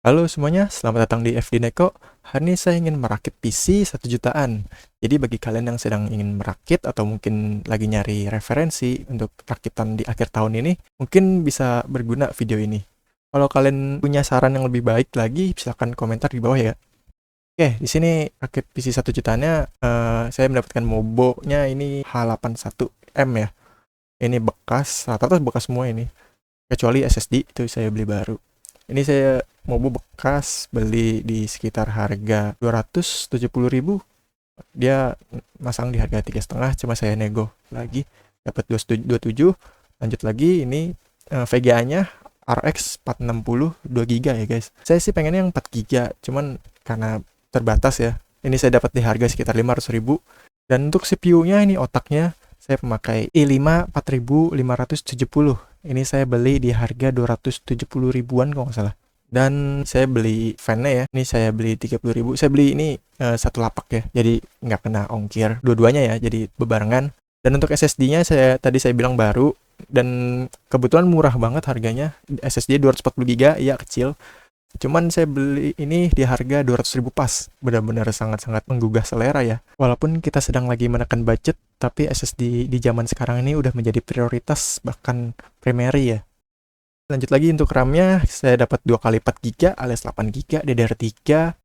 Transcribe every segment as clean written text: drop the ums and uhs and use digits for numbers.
Halo semuanya, selamat datang di FD Neko. Hari ini saya ingin merakit PC 1 jutaan. Jadi bagi kalian yang sedang ingin merakit atau mungkin lagi nyari referensi untuk rakitan di akhir tahun ini, mungkin bisa berguna video ini. Kalau kalian punya saran yang lebih baik lagi, silakan komentar di bawah ya. Oke, di sini rakit PC 1 jutaannya, saya mendapatkan Mobo-nya ini H81M ya. Ini bekas, rata-rata bekas semua ini. Kecuali SSD, itu saya beli baru. Ini saya Mobo bekas beli di sekitar harga 270.000. Dia masang di harga 3,5, cuma saya nego lagi dapat 27. Lanjut lagi ini VGA-nya RX 460 2 GB ya guys. Saya sih pengennya yang 4 GB, cuman karena terbatas ya. Ini saya dapat di harga sekitar 500.000. Dan untuk CPU-nya ini otaknya saya memakai i5 4570. Ini saya beli di harga 270 ribuan kalau nggak salah. Dan saya beli fan-nya ya. Ini saya beli 30.000. Saya beli ini satu lapak ya. Jadi nggak kena ongkir. Dua-duanya ya. Jadi bebarengan. Dan untuk SSD-nya tadi saya bilang baru. Dan kebetulan murah banget harganya. SSD 240 GB, ya kecil. Cuman saya beli ini di harga 200.000 pas. Benar-benar sangat-sangat menggugah selera ya. Walaupun kita sedang lagi menekan budget, tapi SSD di zaman sekarang ini udah menjadi prioritas, bahkan primary ya. Lanjut lagi untuk RAM-nya, saya dapat 2 kali 4 GB alias 8 GB DDR3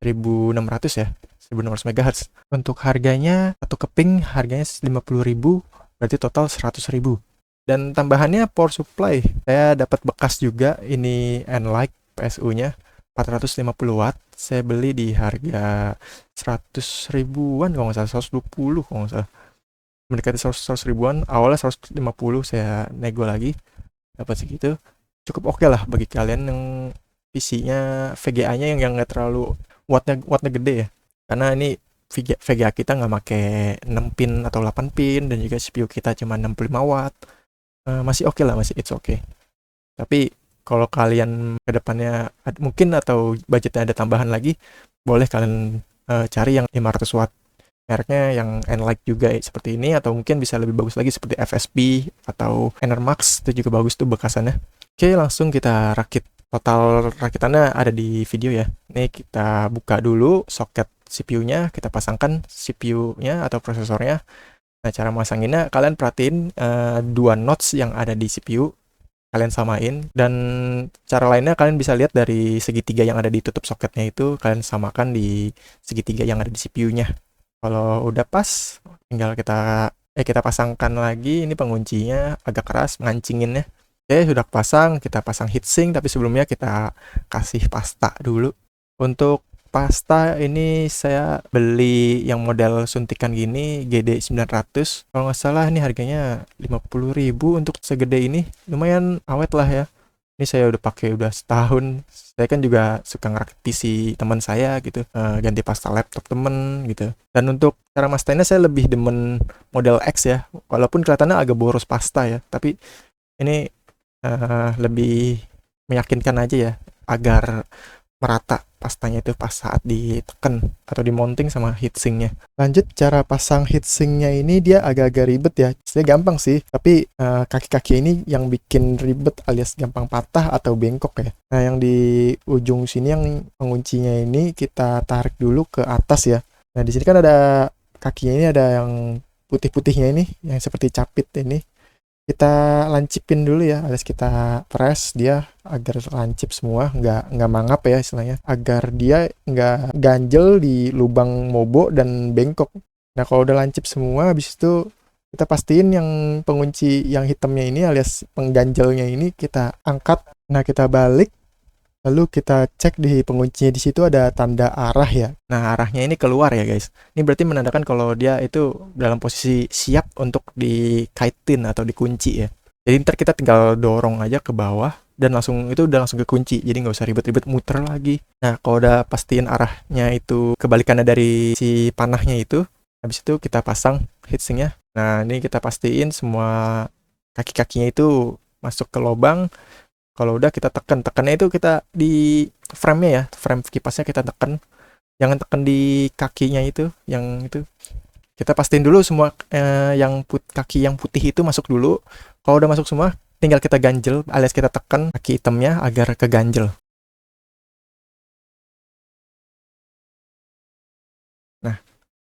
1600 ya. 1600 MHz. Untuk harganya, satu keping harganya 50.000, berarti total 100.000. Dan tambahannya power supply. Saya dapat bekas juga, ini Enlight PSU-nya 450 watt. Saya beli di harga 100 ribuan kalau nggak salah, 120 kalau nggak salah. Mendekati 100 ribuan, awalnya 150, saya nego lagi, dapat segitu. Cukup oke lah bagi kalian yang PC-nya VGA-nya yang nggak terlalu wattnya gede ya. Karena ini VGA kita nggak pakai 6 pin atau 8 pin, dan juga CPU kita cuma 65 watt. Masih oke lah, masih it's okay. Tapi kalau kalian kedepannya mungkin atau budgetnya ada tambahan lagi, boleh kalian cari yang 500 watt. Mereknya yang Enlight juga seperti ini, atau mungkin bisa lebih bagus lagi seperti FSP atau Enermax, itu juga bagus tuh bekasannya. Oke, langsung kita rakit. Total rakitannya ada di video ya. Ini kita buka dulu soket CPU-nya, kita pasangkan CPU-nya atau prosesornya. Nah, cara masanginnya kalian perhatiin dua nodes yang ada di CPU, kalian samain. Dan cara lainnya kalian bisa lihat dari segitiga yang ada di tutup soketnya itu, kalian samakan di segitiga yang ada di CPU-nya. Kalau udah pas, tinggal kita pasangkan lagi. Ini penguncinya agak keras ngancinginnya. Oke, sudah pasang, kita pasang heatsink, tapi sebelumnya kita kasih pasta dulu. Untuk pasta ini saya beli yang model suntikan gini, GD 900. Kalau nggak salah ini harganya 50.000 untuk segede ini. Lumayan awet lah ya. Ini saya udah pakai udah setahun. Saya kan juga suka ngerakit PC teman saya gitu, ganti pasta laptop temen gitu. Dan untuk cara mastainnya saya lebih demen model X ya. Walaupun kelihatannya agak boros pasta ya, tapi ini lebih meyakinkan aja ya, agar merata pastanya itu pas saat ditekan atau dimounting sama heatsinknya. Lanjut, cara pasang heatsinknya ini dia agak-agak ribet ya. Sebenarnya gampang sih, tapi kaki-kaki ini yang bikin ribet alias gampang patah atau bengkok ya. Nah, yang di ujung sini yang penguncinya ini kita tarik dulu ke atas ya. Nah, di sini kan ada kakinya, ini ada yang putih-putihnya ini, yang seperti capit ini. Kita lancipin dulu ya, alias kita press dia agar lancip semua, nggak mangap ya istilahnya, agar dia nggak ganjel di lubang mobo dan bengkok. Nah, kalau udah lancip semua, habis itu kita pastiin yang pengunci yang hitamnya ini alias pengganjelnya ini kita angkat. Nah, kita balik, lalu kita cek di penguncinya, di situ ada tanda arah ya. Nah, arahnya ini keluar ya guys. Ini berarti menandakan kalau dia itu dalam posisi siap untuk dikaitin atau dikunci ya. Jadi ntar kita tinggal dorong aja ke bawah dan udah langsung kekunci. Jadi nggak usah ribet-ribet muter lagi. Nah, kalau udah pastiin arahnya itu kebalikannya dari si panahnya itu, habis itu kita pasang heatsinknya. Nah, ini kita pastiin semua kaki-kakinya itu masuk ke lubang. Kalau udah kita tekannya itu kita di frame-nya ya, frame kipasnya kita tekan. Jangan tekan di kakinya itu, yang itu. Kita pastiin dulu semua kaki yang putih itu masuk dulu. Kalau udah masuk semua, tinggal kita ganjel alias kita tekan kaki hitamnya agar keganjel.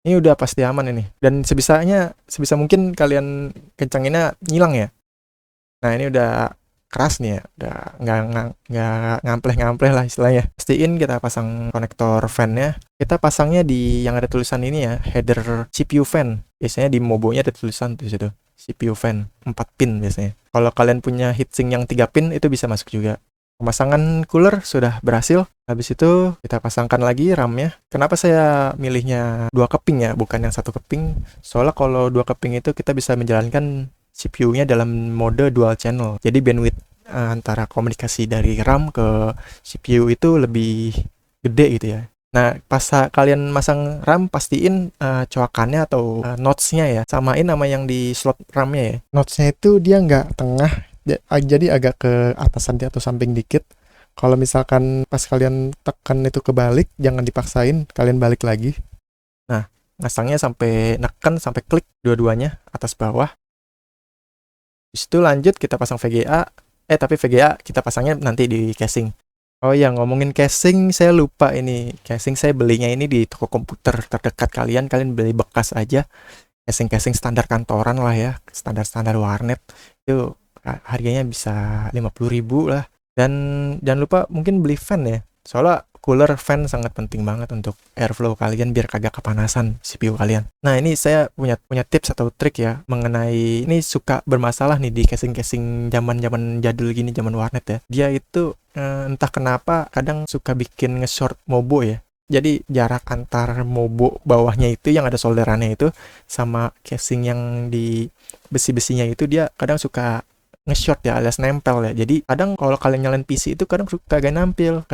Ini udah pasti aman ini. Dan sebisa mungkin kalian kencenginnya ngilang ya. Nah, ini udah keras nih ya, udah nggak ngampleh-ngampleh lah istilahnya. Pastiin kita pasang konektor fan-nya. Kita pasangnya di yang ada tulisan ini ya, header CPU fan. Biasanya di Mobo-nya ada tulisan tuh situ. CPU fan 4 pin biasanya. Kalau kalian punya heatsink yang 3 pin itu bisa masuk juga. Pemasangan cooler sudah berhasil. Habis itu kita pasangkan lagi RAM-nya. Kenapa saya milihnya 2 keping ya, bukan yang 1 keping? Soalnya kalau 2 keping itu kita bisa menjalankan CPU-nya dalam mode dual channel. Jadi bandwidth antara komunikasi dari RAM ke CPU itu lebih gede gitu ya. Nah, pas kalian masang RAM, pastiin coakannya atau notch-nya ya, samain sama yang di slot RAM-nya ya. Notch-nya itu dia nggak tengah, jadi agak ke atasan atau samping dikit. Kalau misalkan pas kalian tekan itu kebalik, jangan dipaksain, kalian balik lagi. Nah, ngasangnya sampai neken, sampai klik dua-duanya, atas bawah. Habis itu lanjut kita pasang VGA. Tapi VGA kita pasangnya nanti di casing. Oh ya, ngomongin casing, saya lupa ini. Casing saya belinya ini di toko komputer terdekat kalian. Kalian beli bekas aja. Casing-casing standar kantoran lah ya. Standar-standar warnet. Itu harganya bisa 50.000 lah. Dan jangan lupa mungkin beli fan ya. Soalnya cooler fan sangat penting banget untuk airflow kalian biar kagak kepanasan CPU kalian. Nah, ini saya punya tips atau trik ya mengenai ini suka bermasalah nih di casing-casing zaman-zaman jadul gini, zaman warnet ya. Dia itu entah kenapa kadang suka bikin nge-short Mobo ya. Jadi jarak antar Mobo bawahnya itu yang ada solderannya itu sama casing yang di besi-besinya itu dia kadang suka nge-short ya, alias nempel ya. Jadi kadang kalau kalian nyalain PC itu kadang suka kagak nampil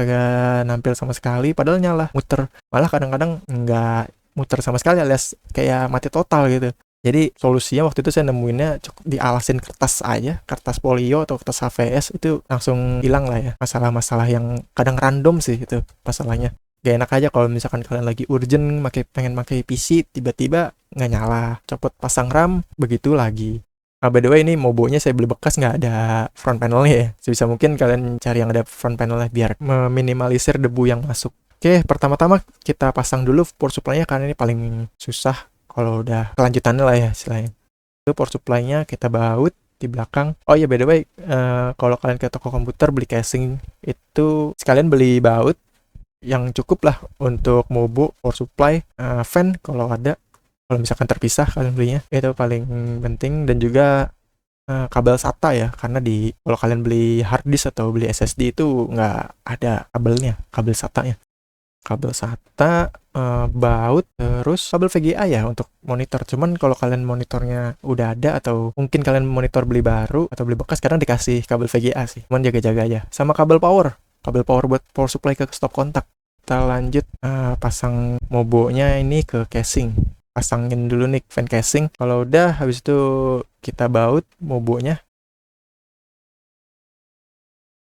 sama sekali, padahal nyala, muter. Malah kadang-kadang nggak muter sama sekali, alias kayak mati total gitu. Jadi solusinya waktu itu saya nemuinnya cukup dialasin kertas aja, kertas polio atau kertas HVS, itu langsung hilang lah ya masalah-masalah yang kadang random sih itu masalahnya. Gak enak aja kalau misalkan kalian lagi urgent pengen pakai PC, tiba-tiba nggak nyala, copot pasang RAM, begitu lagi. By the way, ini Mobo-nya saya beli bekas, nggak ada front panelnya ya. Sebisa mungkin kalian cari yang ada front panelnya biar meminimalisir debu yang masuk. Oke, pertama-tama kita pasang dulu power supply-nya karena ini paling susah kalau udah kelanjutannya lah ya istilahnya. Itu power supply-nya kita baut di belakang. Oh iya, by the way, kalau kalian ke toko komputer beli casing itu sekalian beli baut yang cukup lah untuk Mobo, power supply, fan kalau ada. Kalau misalkan terpisah kalian belinya itu paling penting. Dan juga kabel SATA ya, karena kalau kalian beli hard disk atau beli SSD itu nggak ada kabelnya, kabel SATA-nya. Kabel SATA, baut, terus kabel VGA ya untuk monitor. Cuman kalau kalian monitornya udah ada atau mungkin kalian monitor beli baru atau beli bekas, kadang dikasih kabel VGA sih. Cuman jaga-jaga aja. Sama kabel power buat power supply ke stop kontak. Kita lanjut pasang Mobo-nya ini ke casing. Pasangin dulu nih fan casing. Kalau udah, habis itu kita baut Mobo-nya.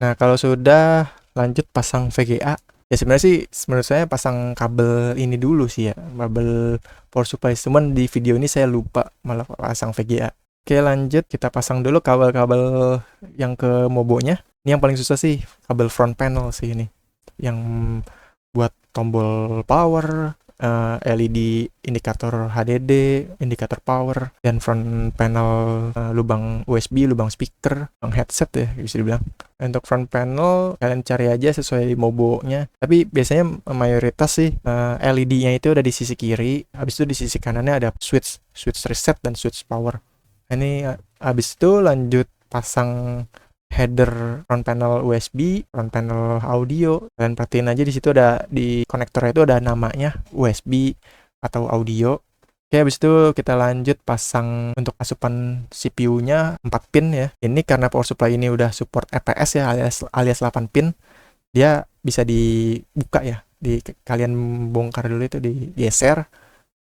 Nah, kalau sudah, lanjut pasang VGA. Ya sebenarnya sih menurut saya pasang kabel ini dulu sih ya, kabel power supply. Cuman di video ini saya lupa malah pasang VGA. Oke, lanjut kita pasang dulu kabel-kabel yang ke Mobo-nya. Ini yang paling susah sih kabel front panel sih ini. Yang buat tombol power, LED indikator HDD, indikator power, dan front panel lubang USB, lubang speaker, lubang headset ya bisa dibilang. Untuk front panel kalian cari aja sesuai Mobo-nya. Tapi biasanya mayoritas sih LED-nya itu ada di sisi kiri, habis itu di sisi kanannya ada switch reset dan switch power. Ini habis itu lanjut pasang header front panel USB, front panel audio. Kalian perhatiin aja di situ ada di konektornya itu ada namanya USB atau audio. Oke, habis itu kita lanjut pasang untuk asupan CPU-nya 4 pin ya. Ini karena power supply ini udah support EPS ya, alias 8 pin. Dia bisa dibuka ya. Kalian bongkar dulu itu, digeser.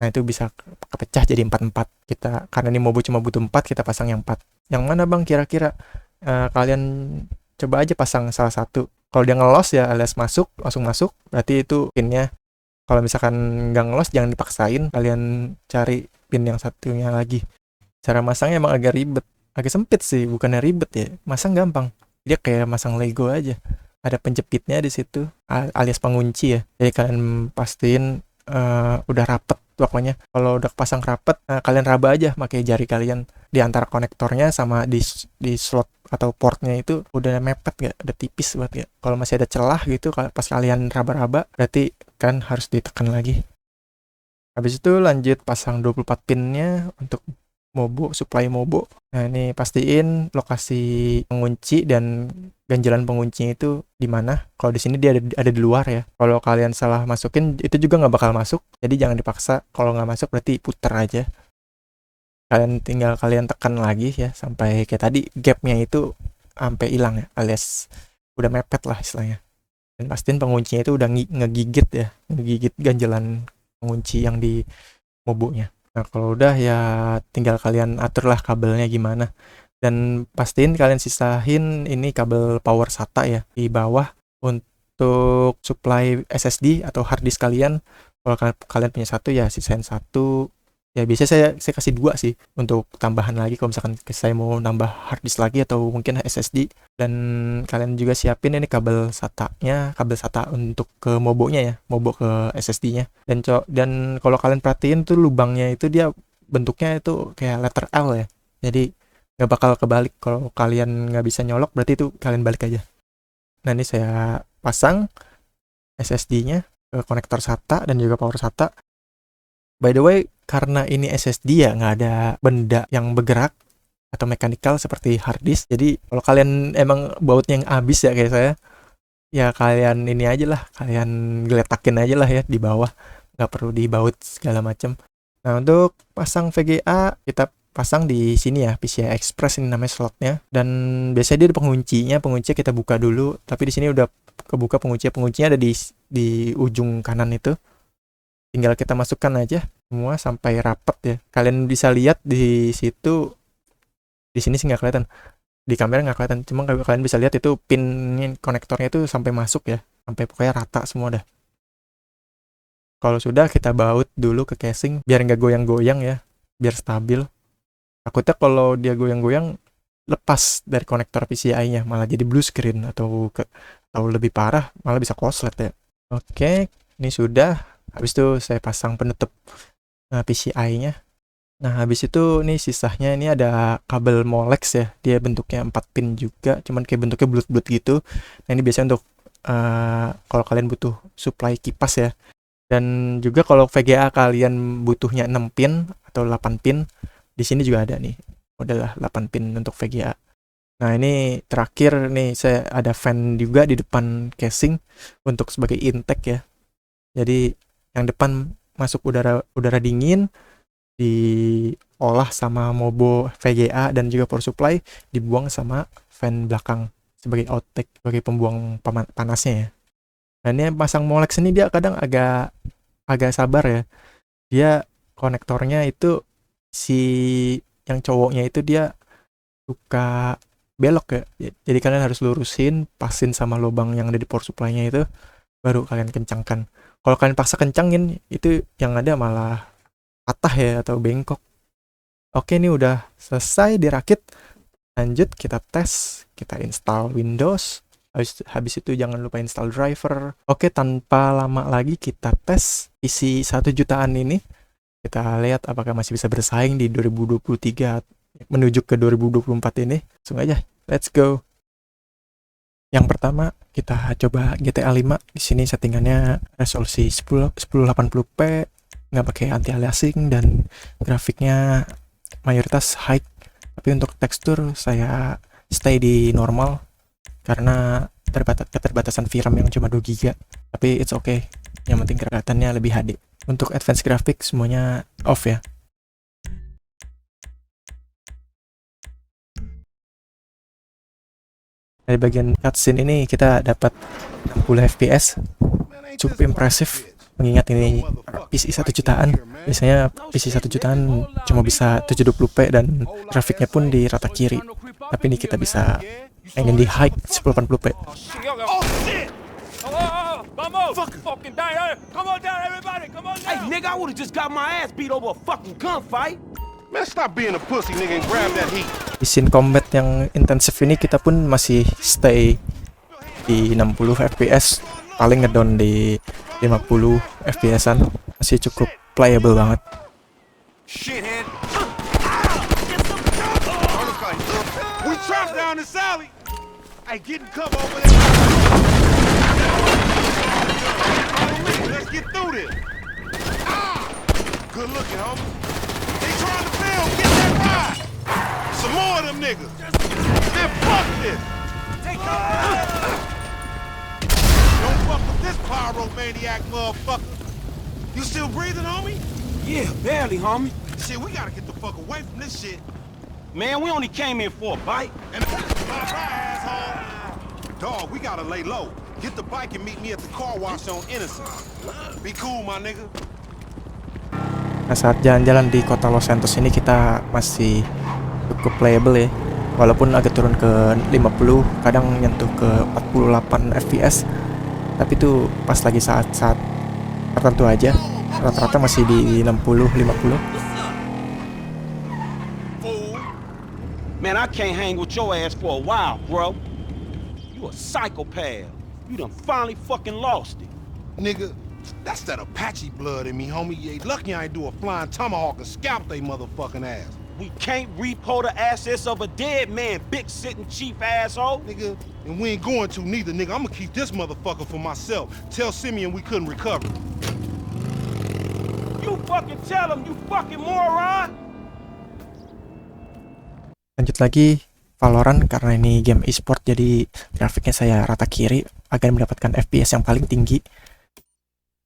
Nah, itu bisa kepecah jadi 4-4. Karena ini Mobo cuma butuh 4, kita pasang yang 4. Yang mana Bang kira-kira? Kalian coba aja pasang salah satu. Kalau dia ngelos ya alias langsung masuk, berarti itu pinnya. Kalau misalkan nggak ngelos, jangan dipaksain, kalian cari pin yang satunya lagi. Cara masangnya emang agak ribet, agak sempit sih, bukannya ribet ya, masang gampang. Dia kayak masang Lego aja, ada penjepitnya di situ alias pengunci ya. Jadi kalian pastiin udah rapet pokoknya. Kalau udah pasang rapet, kalian raba aja pakai jari kalian di antara konektornya sama di slot atau portnya itu udah mepet gak, udah tipis banget ya. Kalau masih ada celah gitu pas kalian raba-raba, berarti kan harus ditekan lagi. Habis itu lanjut pasang 24 pinnya untuk Mobo, supply Mobo. Nah, ini pastiin lokasi pengunci dan ganjalan penguncinya itu di mana. Kalau di sini dia ada di luar ya. Kalau kalian salah masukin, itu juga nggak bakal masuk. Jadi jangan dipaksa. Kalau nggak masuk berarti puter aja. Kalian tekan lagi ya sampai kayak tadi gapnya itu sampai hilang ya, alias udah mepet lah istilahnya. Dan pastiin penguncinya itu udah ngegigit ya, ngegigit ganjalan pengunci yang di Mobo-nya. Nah, kalau udah ya tinggal kalian aturlah kabelnya gimana. Dan pastiin kalian sisahin ini kabel power SATA ya di bawah untuk supply SSD atau hard disk kalian. Kalau kalian punya satu ya sisain satu. Ya biasanya saya kasih 2 sih untuk tambahan lagi kalau misalkan saya mau nambah hard disk lagi atau mungkin SSD. Dan kalian juga siapin ini kabel SATA untuk ke Mobo-nya ya, Mobo ke SSD-nya. Dan kalau kalian perhatiin tuh lubangnya itu dia bentuknya itu kayak letter L ya. Jadi nggak bakal kebalik. Kalau kalian nggak bisa nyolok berarti itu kalian balik aja. Nah, ini saya pasang SSD-nya ke konektor SATA dan juga power SATA. By the way, karena ini SSD ya nggak ada benda yang bergerak atau mekanikal seperti hard disk. Jadi kalau kalian emang bautnya yang habis ya kayak saya, ya kalian ini aja lah, kalian geletakin aja lah ya di bawah, nggak perlu dibaut segala macam. Nah, untuk pasang VGA kita pasang di sini ya, PCI Express ini namanya slotnya. Dan biasanya dia ada penguncinya kita buka dulu. Tapi di sini udah kebuka penguncinya ada di ujung kanan itu. Tinggal kita masukkan aja semua sampai rapet ya. Kalian bisa lihat di situ, di sini sih nggak kelihatan, di kamera nggak kelihatan. Cuma kalian bisa lihat itu pin konektornya itu sampai masuk ya, sampai pokoknya rata semua dah. Kalau sudah kita baut dulu ke casing biar nggak goyang-goyang ya, biar stabil. Takutnya kalau dia goyang-goyang lepas dari konektor PCI-nya malah jadi blue screen atau lebih parah malah bisa korslet ya. Oke, ini sudah. Habis itu saya pasang penutup PCI-nya. Nah, habis itu nih sisanya ini ada kabel Molex ya. Dia bentuknya 4 pin juga, cuman kayak bentuknya bulat-bulat gitu. Nah, ini biasanya untuk kalau kalian butuh supply kipas ya. Dan juga kalau VGA kalian butuhnya 6 pin atau 8 pin, di sini juga ada nih. Udahlah 8 pin untuk VGA. Nah, ini terakhir nih saya ada fan juga di depan casing untuk sebagai intake ya. Jadi yang depan masuk udara dingin, diolah sama Mobo VGA dan juga power supply, dibuang sama fan belakang sebagai outtake, sebagai pembuang panasnya ya. Dan ini pasang Molex ini dia kadang agak sabar ya. Dia konektornya itu si yang cowoknya itu dia suka belok ya. Jadi kalian harus lurusin, pasin sama lubang yang ada di power supply-nya itu, baru kalian kencangkan. Kalau kalian paksa kencangin, itu yang ada malah patah ya atau bengkok. Oke, ini udah selesai dirakit. Lanjut kita tes, kita install Windows. Habis itu jangan lupa install driver. Oke, tanpa lama lagi kita tes isi 1 jutaan ini. Kita lihat apakah masih bisa bersaing di 2023 menuju ke 2024 ini. Langsung aja, let's go. Yang pertama kita coba GTA 5. Di sini settingannya resolusi 1080p, nggak pakai anti aliasing dan grafiknya mayoritas high. Tapi untuk tekstur saya stay di normal karena keterbatasan VRAM yang cuma 2 GB. Tapi it's okay. Yang penting kelihatannya lebih HD. Untuk advance graphic semuanya off ya. Dari bagian cutscene ini kita dapat 60 fps, cukup impresif mengingat ini PC 1 jutaan. Biasanya PC 1 jutaan cuma bisa 720p dan grafiknya pun di rata kiri. Tapi ini kita bisa ingin di high 1080p. Man, stop being a pussy, nigga, and grab that heat. Di scene combat yang intensif ini kita pun masih stay di 60 fps, paling ngedown di 50 fps-an. Masih cukup playable banget. Shithead. We trapped down this alley. Hey, get in cover over there. Let's get through this. Good looking, homie. They trying to build. Get that ride. Some more of them niggas. Man, fuck this. Don't fuck with this pyromaniac motherfucker. You still breathing, homie? Yeah, barely, homie. Shit, we gotta get the fuck away from this shit. Man, we only came here for a bite. And asshole. Dog, we gotta lay low. Get the bike and meet me at the car wash on Innocence. Be cool, my nigga. Nah, saat jalan-jalan di kota Los Santos ini kita masih cukup playable ya. Walaupun agak turun ke 50, kadang nyentuh ke 48 fps. Tapi itu pas lagi saat-saat tertentu aja. Rata-rata masih di 60-50. Man, I can't hang with your ass for a while, bro. You a psychopath. You done finally fucking lost it. Nigga, that's that Apache blood in me, homie. You ain't lucky I ain't do a flying tomahawk and scalp they motherfucking ass. We can't repo the assets of a dead man, big sitting chief asshole. Nigga, and we ain't going to neither, nigga. I'ma keep this motherfucker for myself. Tell Simeon we couldn't recover. You fucking tell him, you fucking moron. Lanjut lagi Valorant, karena ini game e-sport jadi grafiknya saya rata kiri agar mendapatkan FPS yang paling tinggi,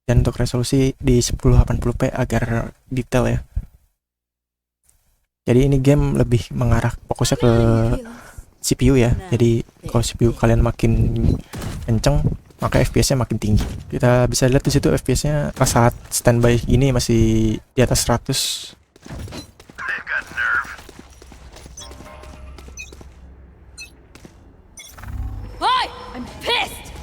dan untuk resolusi di 1080p agar detail ya. Jadi ini game lebih mengarah fokusnya ke CPU ya. Jadi kalau CPU kalian makin kenceng maka FPS-nya makin tinggi. Kita bisa lihat di situ FPS-nya pas saat standby ini masih di atas 100. Hi! I'm pissed!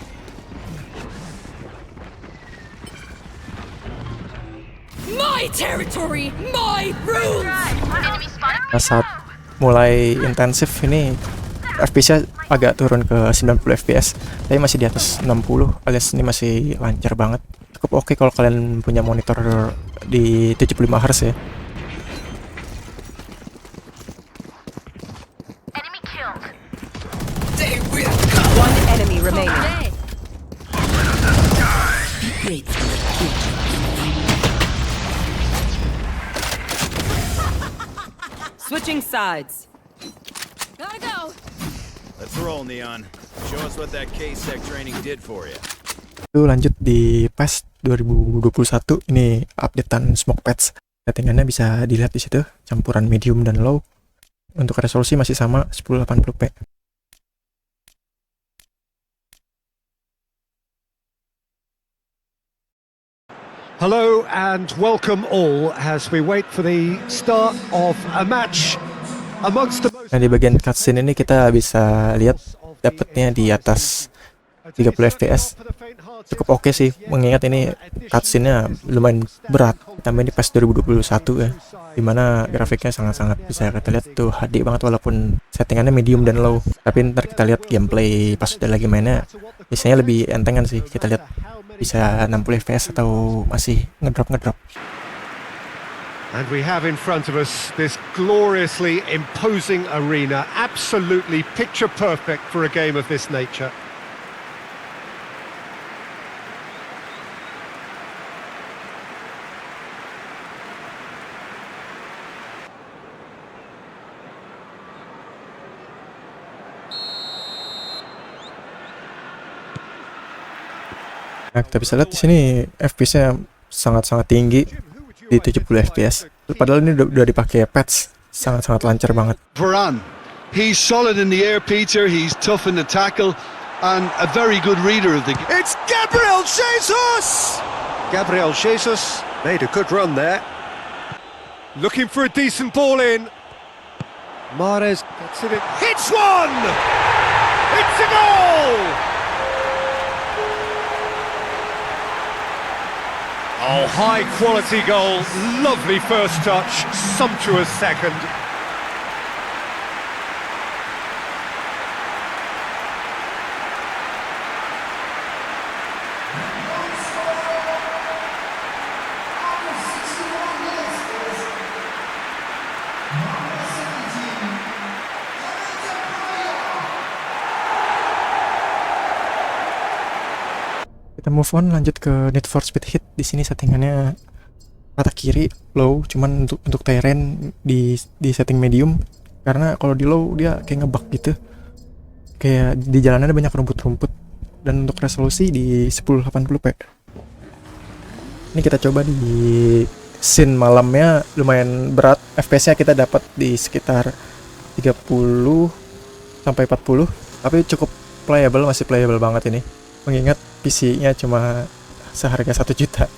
My territory, my rules! Nah, saat mulai intensif ini FPS-nya agak turun ke 90 fps, tapi masih di atas 60 alias ini masih lancar banget. Cukup oke kalau kalian punya monitor di 75 Hz ya. One enemy remaining. Switching sides. Gotta go! Let's roll, Neon. Show us what that K-Sec training did for you. Itu lanjut di PES 2021, ini updatean smoke patch. Settingannya bisa dilihat di situ, campuran medium dan low. Untuk resolusi masih sama 1080p. Hello and welcome all as we wait for the start of a match amongst the most... Nah, di bagian cutscene ini kita bisa lihat dapatnya di atas 30 fps. Cukup oke sih, mengingat ini cutscene-nya lumayan berat. Tambah ini PES 2021 ya, dimana grafiknya sangat-sangat bisa kita lihat tuh HD banget walaupun settingannya medium dan low. Tapi ntar kita lihat gameplay pas udah lagi mainnya, biasanya lebih entengan sih. Kita lihat bisa 60 fps atau masih ngedrop. And we have in front of us this gloriously imposing arena, absolutely picture perfect for a game of this nature. Nah, kita bisa lihat di sini FPS-nya sangat-sangat tinggi di 70 fps. Padahal ini udah dipakai patch, sangat-sangat lancar banget. Varane, he's solid in the air, Peter. He's tough in the tackle and a very good reader of the game. It's Gabriel Jesus! Gabriel Jesus made a good run there. Looking for a decent ball in. Mahrez gets it in. Hits one! It's a goal! Oh, high quality goal, lovely first touch, sumptuous second. Kita move on lanjut ke Need for Speed Heat. Di sini settingannya rata kiri low, cuman untuk terrain di setting medium, karena kalau di low dia kayak ngebug gitu, kayak di jalanan ada banyak rumput-rumput. Dan untuk resolusi di 1080p. Ini kita coba di scene malamnya, lumayan berat. FPS-nya kita dapat di sekitar 30 sampai 40, tapi cukup playable, masih playable banget ini. Mengingat PC-nya cuma seharga 1 juta.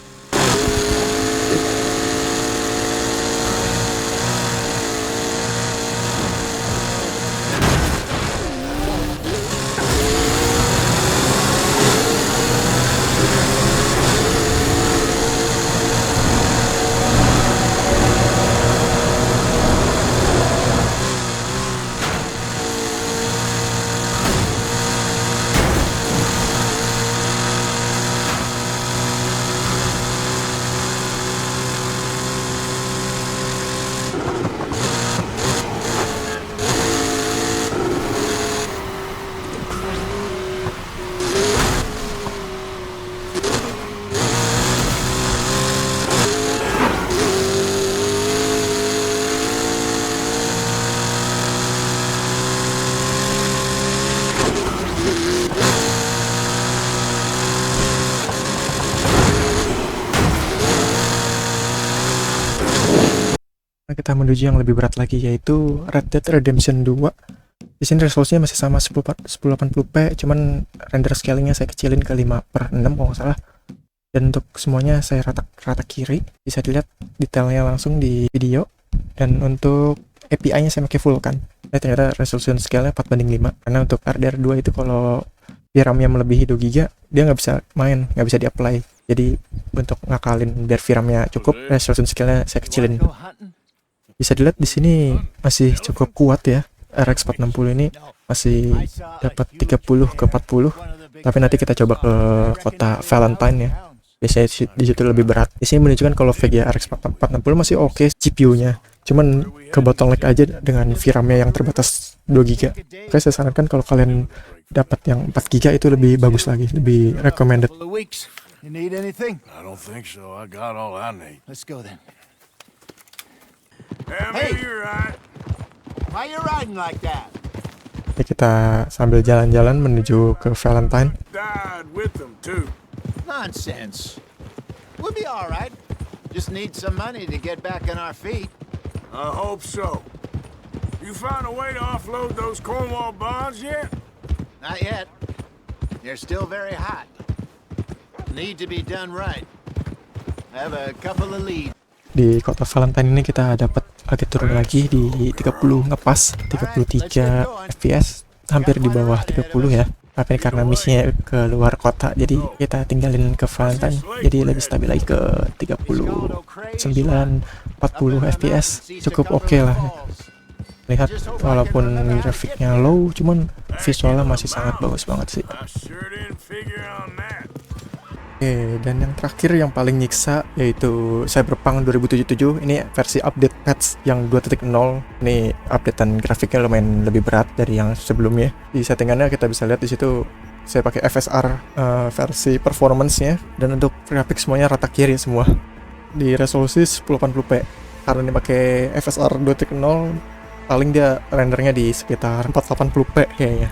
Kita menuju yang lebih berat lagi, yaitu Red Dead Redemption 2. Di sini resolusinya masih sama 1080p, cuman render scalingnya saya kecilin ke 5/6 kalau nggak salah. Dan untuk semuanya saya rata kiri, bisa dilihat detailnya langsung di video. Dan untuk API-nya saya pakai full kan. Ternyata resolution scale-nya 4/5, karena untuk RDR2 itu kalau VRAM-nya melebihi 2GB, dia nggak bisa main, nggak bisa di-apply. Jadi untuk ngakalin biar VRAM-nya cukup, resolution scale-nya saya kecilin. Bisa dilihat di sini masih cukup kuat ya. RX 460 ini masih dapat 30/40. Tapi nanti kita coba ke kota Valentine ya. Biasanya di situ lebih berat. Di sini menunjukkan kalau VGA RX 460 masih oke GPU-nya. Cuman ke bottleneck aja dengan VRAM-nya yang terbatas 2GB. Oke, saya sarankan kalau kalian dapat yang 4GB itu lebih bagus lagi, lebih recommended. You need anything? I don't think so. I got all I need. Let's go then. Hey, you're right. Why you riding like that? Oke, kita sambil jalan-jalan menuju ke Valentine. Died with them too. Nonsense. We'll be all right. Just need some money to get back on our feet. I hope so. You found a way to offload those Cornwall bonds yet? Not yet. They're still very hot. Need to be done right. I have a couple of leads. Di kota Valentine ini kita dapat agak turun lagi di 30 ngepas, 33 FPS, hampir di bawah 30 ya. Tapi karena misinya ke luar kota, jadi kita tinggalin ke Valentine, jadi lebih stabil lagi ke 39, 40 FPS, cukup oke lah. Lihat walaupun grafiknya low, cuman visualnya masih sangat bagus banget sih. I sure didn't figure on that. Oke, dan yang terakhir yang paling nyiksa yaitu Cyberpunk 2077. Ini versi update patch yang 2.0. Ini updatean grafiknya lumayan lebih berat dari yang sebelumnya. Di settingannya kita bisa lihat di situ saya pakai FSR versi performance-nya, dan untuk grafik semuanya rata kiri semua. Di resolusi 1080p. Karena ini pakai FSR 2.0, paling dia rendernya di sekitar 480p kayaknya.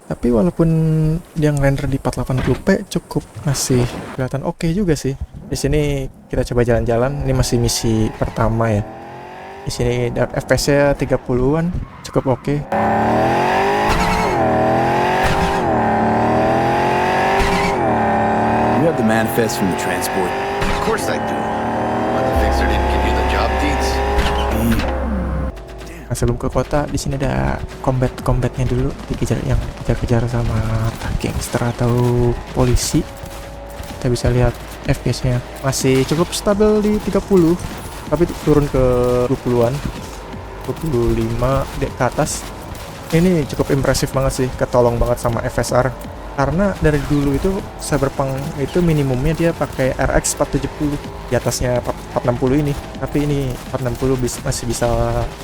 Tapi walaupun yang render di 480p cukup masih kelihatan oke juga sih. Di sini kita coba jalan-jalan. Ini masih misi pertama ya. Di sini FPS-nya 30-an, cukup oke. You have the manifest from the transport. Of course I do. What, the fixer didn't give you the job deeds? Nah, sebelum ke kota, di sini ada combatnya dulu, dikejar yang kejar-kejar sama gangster atau polisi. Kita bisa lihat FPS-nya masih cukup stabil di 30, tapi turun ke 20-an, 25 ke atas. Ini cukup impresif banget sih, ketolong banget sama FSR. Karena dari dulu itu Cyberpunk itu minimumnya dia pakai RX 470, di atasnya 460 ini. Tapi ini 460 masih bisa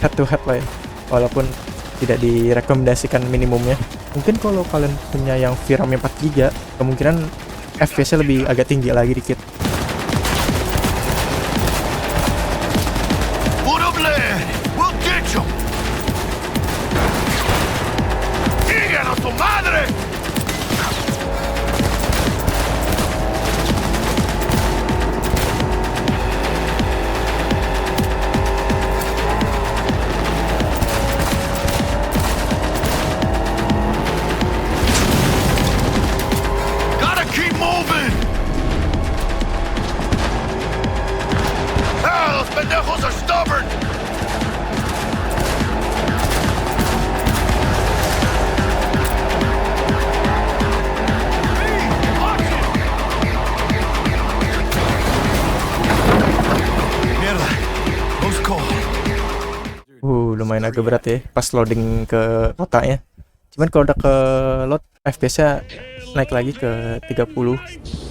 head to head lah ya. Walaupun tidak direkomendasikan minimumnya. Mungkin kalau kalian punya yang VRAM 4 GB, kemungkinan FPS-nya lebih agak tinggi lagi dikit. Put up land! We'll get you! ¡Sigan a su madre! Gotta keep moving! Ah, los pendejos are stubborn! Mierda, who's call? Lumayan agak berat ya pas loading ke kotanya. Cuman kalau udah ke load, FPS-nya naik lagi ke 30.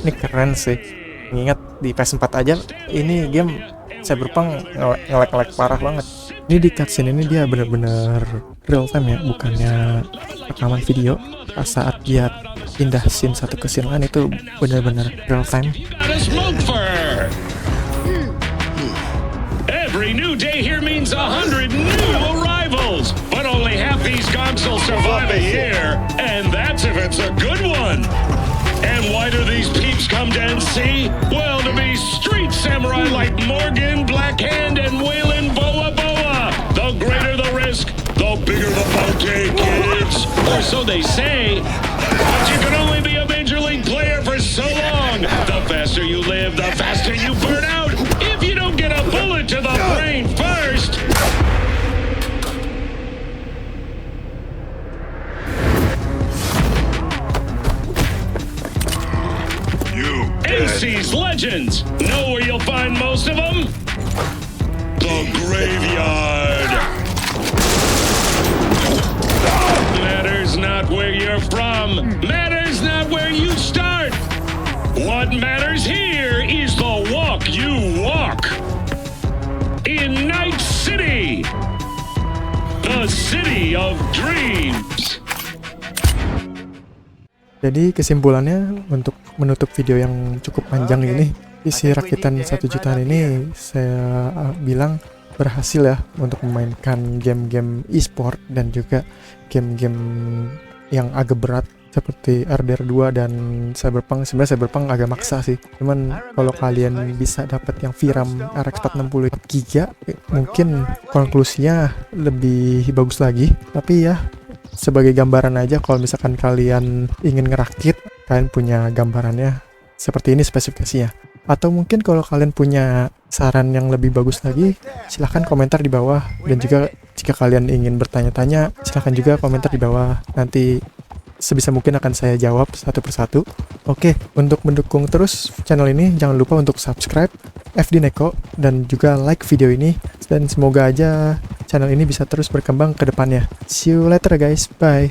Ini keren sih. Mengingat di PS4 aja ini game Cyberpunk nge-lag parah banget. Ini di cutscene ini dia bener-bener real time ya, bukannya rekaman video. Saat dia pindah scene satu ke scene lain itu bener-bener real time. Every new day here means 100 new arrivals, but only half these gonks will survive a year, and that's if it's a good one. And why do these peeps come to NC? Well, to be street samurai like Morgan, Blackhand, and Waylon Boa Boa. The greater the risk, the bigger the bounty, kids. Or so they say. But you can only be a major league player for so long. The faster you live, the faster you burn out. If you don't get a bullet to the brain first. NC's legends. Know where you'll find most of them? The graveyard. Matters not where you're from. Matters not where you start. What matters here is the walk you walk. In Night City, the city of dreams. Jadi kesimpulannya, untuk menutup video yang cukup panjang ini, isi rakitan 1 jutaan ini saya bilang berhasil ya untuk memainkan game-game e-sport dan juga game-game yang agak berat seperti RDR 2 dan Cyberpunk. Sebenarnya Cyberpunk agak maksa sih, cuman kalau kalian bisa dapat yang VRAM RX 460 GB mungkin konklusinya lebih bagus lagi. Tapi ya sebagai gambaran aja, kalau misalkan kalian ingin ngerakit, kalian punya gambarannya seperti ini spesifikasinya. Atau mungkin kalau kalian punya saran yang lebih bagus lagi, silahkan komentar di bawah. Dan juga jika kalian ingin bertanya-tanya, silahkan juga komentar di bawah. Nanti sebisa mungkin akan saya jawab satu persatu. Oke, untuk mendukung terus channel ini, jangan lupa untuk subscribe FD Neko dan juga like video ini. Dan semoga aja channel ini bisa terus berkembang ke depannya. See you later guys, bye.